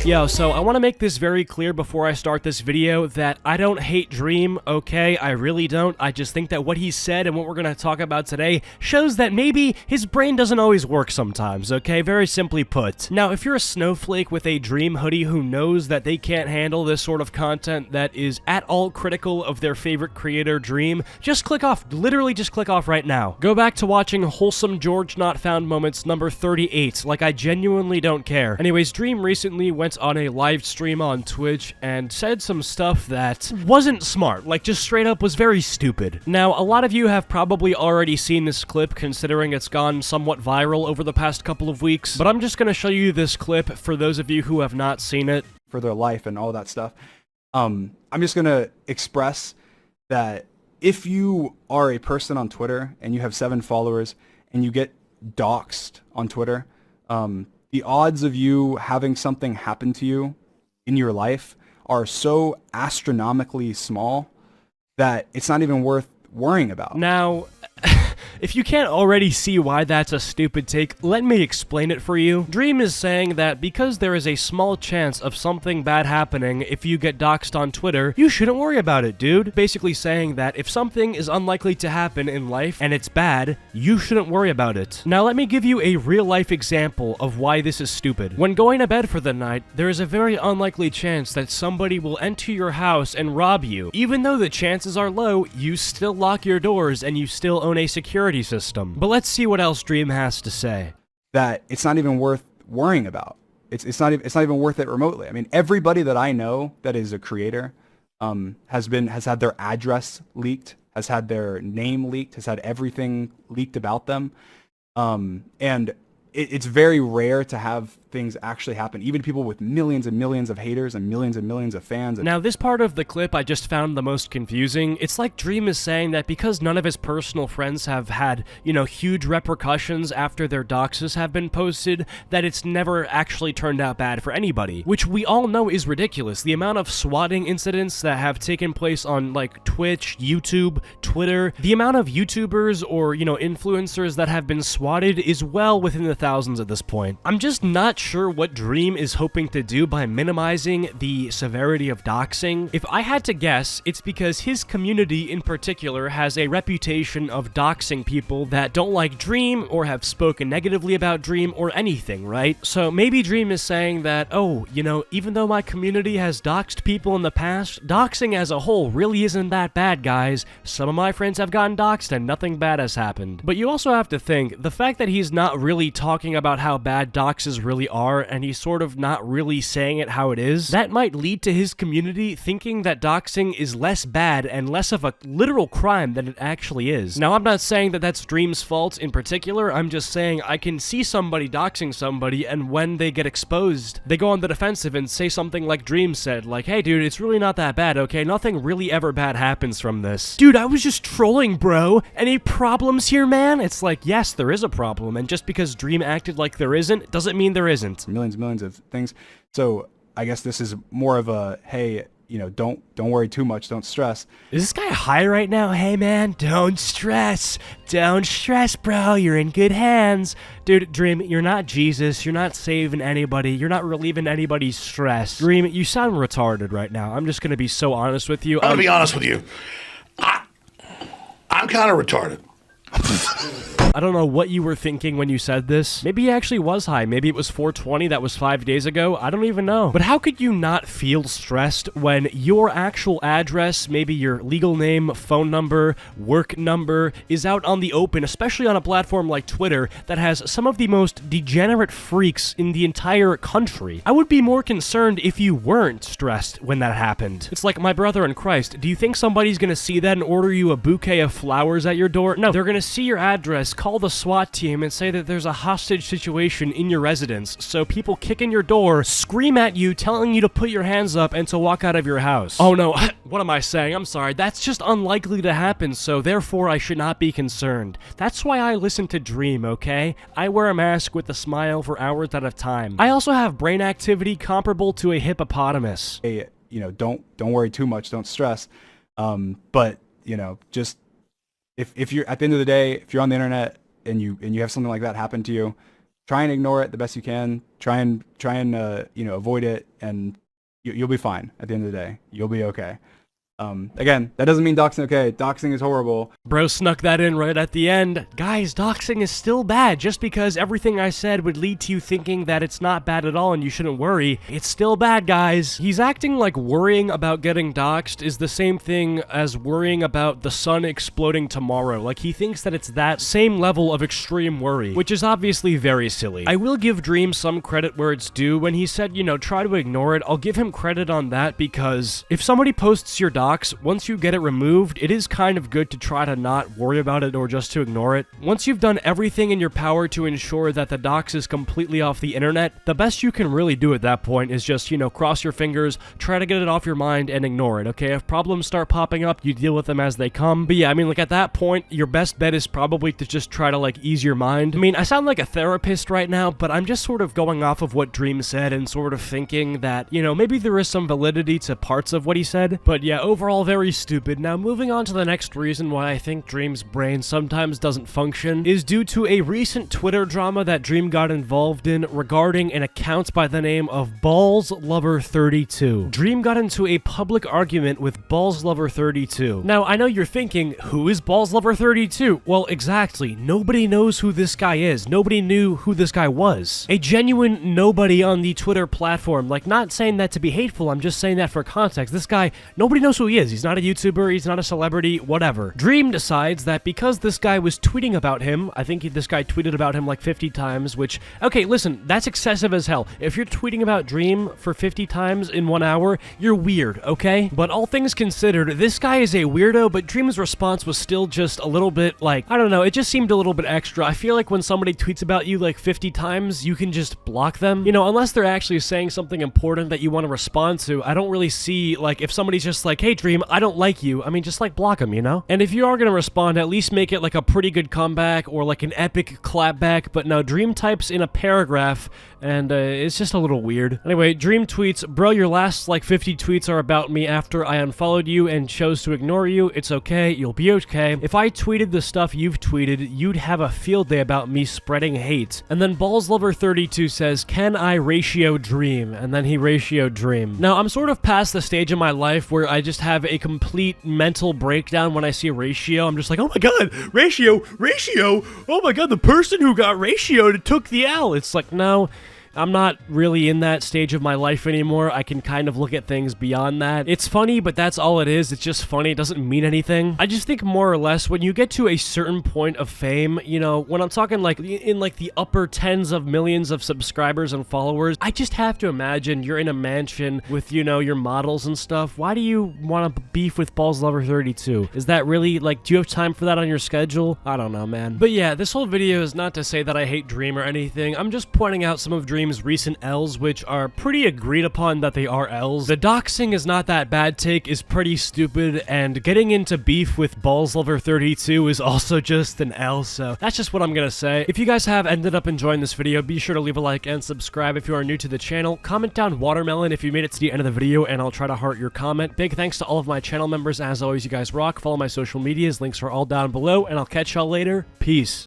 Yo, so I want to make this very clear before I start this video that I don't hate Dream, okay? I really don't. I just think that what he said and what we're going to talk about today shows that maybe his brain doesn't always work sometimes, okay? Very simply put. Now, if you're a snowflake with a Dream hoodie who knows that they can't handle this sort of content that is at all critical of their favorite creator, Dream, just click off. Literally just click off right now. Go back to watching Wholesome George Not Found Moments number 38. Like, I genuinely don't care. Anyways, Dream recently went on a live stream on Twitch and said some stuff that wasn't smart, like just straight up was very stupid. Now, a lot of you have probably already seen this clip considering it's gone somewhat viral over the past couple of weeks, but I'm just gonna show you this clip for those of you who have not seen it. For their life and all that stuff. I'm just gonna express that if you are a person on Twitter and you have 7 followers and you get doxxed on Twitter, the odds of you having something happen to you in your life are so astronomically small that it's not even worth worrying about. Now, if you can't already see why that's a stupid take, let me explain it for you. Dream is saying that because there is a small chance of something bad happening if you get doxxed on Twitter, you shouldn't worry about it, dude. Basically saying that if something is unlikely to happen in life and it's bad, you shouldn't worry about it. Now let me give you a real-life example of why this is stupid. When going to bed for the night, there is a very unlikely chance that somebody will enter your house and rob you. Even though the chances are low, you still lock your doors and you still own a security system. But let's see what else Dream has to say. That it's not even worth worrying about. It's not even worth it remotely. I mean, everybody that I know that is a creator has had their address leaked, has had their name leaked, has had everything leaked about them, and it's very rare to have things actually happen. Even people with millions and millions of haters and millions of fans. Now, this part of the clip I just found the most confusing. It's like Dream is saying that because none of his personal friends have had, you know, huge repercussions after their doxes have been posted, that it's never actually turned out bad for anybody, which we all know is ridiculous. The amount of swatting incidents that have taken place on, like, Twitch, YouTube, Twitter, the amount of YouTubers or, you know, influencers that have been swatted is well within the thousands at this point. I'm just not sure what Dream is hoping to do by minimizing the severity of doxing. If I had to guess, it's because his community in particular has a reputation of doxing people that don't like Dream or have spoken negatively about Dream or anything, right? So maybe Dream is saying that, oh, you know, even though my community has doxed people in the past, doxing as a whole really isn't that bad, guys. Some of my friends have gotten doxed and nothing bad has happened. But you also have to think, the fact that he's not really talking about how bad doxes really are, and he's sort of not really saying it how it is, that might lead to his community thinking that doxing is less bad and less of a literal crime than it actually is. Now, I'm not saying that that's Dream's fault in particular, I'm just saying I can see somebody doxing somebody, and when they get exposed, they go on the defensive and say something like Dream said, like, hey dude, it's really not that bad, okay? Nothing really ever bad happens from this. Dude, I was just trolling, bro. Any problems here, man? It's like, yes, there is a problem, and just because Dream acted like there isn't, doesn't mean there isn't. Millions of things. So I guess this is more of a, hey, you know, don't worry too much, don't stress. Is this guy high right now? Hey man, don't stress, bro, you're in good hands. Dude, Dream, you're not Jesus, you're not saving anybody, you're not relieving anybody's stress. Dream, you sound retarded right now. I'm just gonna be so honest with you. I'm gonna be honest with you. I'm kind of retarded. I don't know what you were thinking when you said this. Maybe he actually was high. Maybe it was 420. That was 5 days ago. I don't even know. But how could you not feel stressed when your actual address, maybe your legal name, phone number, work number, is out on the open, especially on a platform like Twitter that has some of the most degenerate freaks in the entire country? I would be more concerned if you weren't stressed when that happened. It's like, my brother in Christ, do you think somebody's gonna see that and order you a bouquet of flowers at your door? No, they're gonna see your address, call the SWAT team, and say that there's a hostage situation in your residence, so people kick in your door, scream at you, telling you to put your hands up and to walk out of your house. Oh no, what am I saying? I'm sorry. That's just unlikely to happen, so therefore I should not be concerned. That's why I listen to Dream, okay? I wear a mask with a smile for hours at a time. I also have brain activity comparable to a hippopotamus. Hey, you know, don't worry too much, don't stress. But, you know, just if you're, at the end of the day, if you're on the internet and you have something like that happen to you, try and ignore it the best you can. Try and you know, avoid it, and you'll be fine at the end of the day. You'll be okay. Again, that doesn't mean doxing okay. Doxing is horrible. Bro snuck that in right at the end. Guys, doxing is still bad. Just because everything I said would lead to you thinking that it's not bad at all and you shouldn't worry, it's still bad, guys. He's acting like worrying about getting doxed is the same thing as worrying about the sun exploding tomorrow. Like, he thinks that it's that same level of extreme worry, which is obviously very silly. I will give Dream some credit where it's due. When he said, you know, try to ignore it, I'll give him credit on that, because if somebody posts your dox, once you get it removed, it is kind of good to try to not worry about it or just to ignore it. Once you've done everything in your power to ensure that the dox is completely off the internet, the best you can really do at that point is just, you know, cross your fingers, try to get it off your mind, and ignore it, okay? If problems start popping up, you deal with them as they come. But yeah, I mean, like, at that point, your best bet is probably to just try to, like, ease your mind. I mean, I sound like a therapist right now, but I'm just sort of going off of what Dream said and sort of thinking that, you know, maybe there is some validity to parts of what he said. But yeah, overall, very stupid. Now, moving on to the next reason why I think Dream's brain sometimes doesn't function is due to a recent Twitter drama that Dream got involved in regarding an account by the name of BallsLover32. Dream got into a public argument with BallsLover32. Now, I know you're thinking, who is BallsLover32? Well, exactly. Nobody knows who this guy is. Nobody knew who this guy was. A genuine nobody on the Twitter platform. Like, not saying that to be hateful, I'm just saying that for context. This guy, nobody knows who he is. He's not a YouTuber, he's not a celebrity, whatever. Dream decides that because this guy was tweeting about him, I think this guy tweeted about him like 50 times, which, okay, listen, that's excessive as hell. If you're tweeting about Dream for 50 times in 1 hour, you're weird, okay? But all things considered, this guy is a weirdo, but Dream's response was still just a little bit, like, I don't know, it just seemed a little bit extra. I feel like when somebody tweets about you like 50 times, you can just block them. You know, unless they're actually saying something important that you want to respond to, I don't really see, like, if somebody's just like, hey, Dream, I don't like you, I mean, just like block them, you know? And if you are gonna respond, at least make it like a pretty good comeback or like an epic clapback. But no, Dream types in a paragraph, and it's just a little weird. Anyway, Dream tweets, bro, your last like 50 tweets are about me after I unfollowed you and chose to ignore you. It's okay, you'll be okay. If I tweeted the stuff you've tweeted, you'd have a field day about me spreading hate. And then BallsLover32 says, can I ratio Dream? And then he ratioed Dream. Now, I'm sort of past the stage in my life where I just have a complete mental breakdown when I see ratio. I'm just like, oh my god, ratio, oh my god, the person who got ratioed took the L. It's like, no, I'm not really in that stage of my life anymore. I can kind of look at things beyond that. It's funny, but that's all it is. It's just funny. It doesn't mean anything. I just think more or less when you get to a certain point of fame, you know, when I'm talking like in like the upper tens of millions of subscribers and followers, I just have to imagine you're in a mansion with, you know, your models and stuff. Why do you want to beef with BallsLover32? Is that really, like, do you have time for that on your schedule? I don't know, man. But yeah, this whole video is not to say that I hate Dream or anything. I'm just pointing out some of Dream's recent L's, which are pretty agreed upon that they are L's. The doxing is not that bad take is pretty stupid, and getting into beef with BallsLover32 is also just an L, so that's just what I'm gonna say. If you guys have ended up enjoying this video, be sure to leave a like and subscribe if you are new to the channel. Comment down watermelon if you made it to the end of the video, and I'll try to heart your comment. Big thanks to all of my channel members. As always, you guys rock. Follow my social medias. Links are all down below, and I'll catch y'all later. Peace.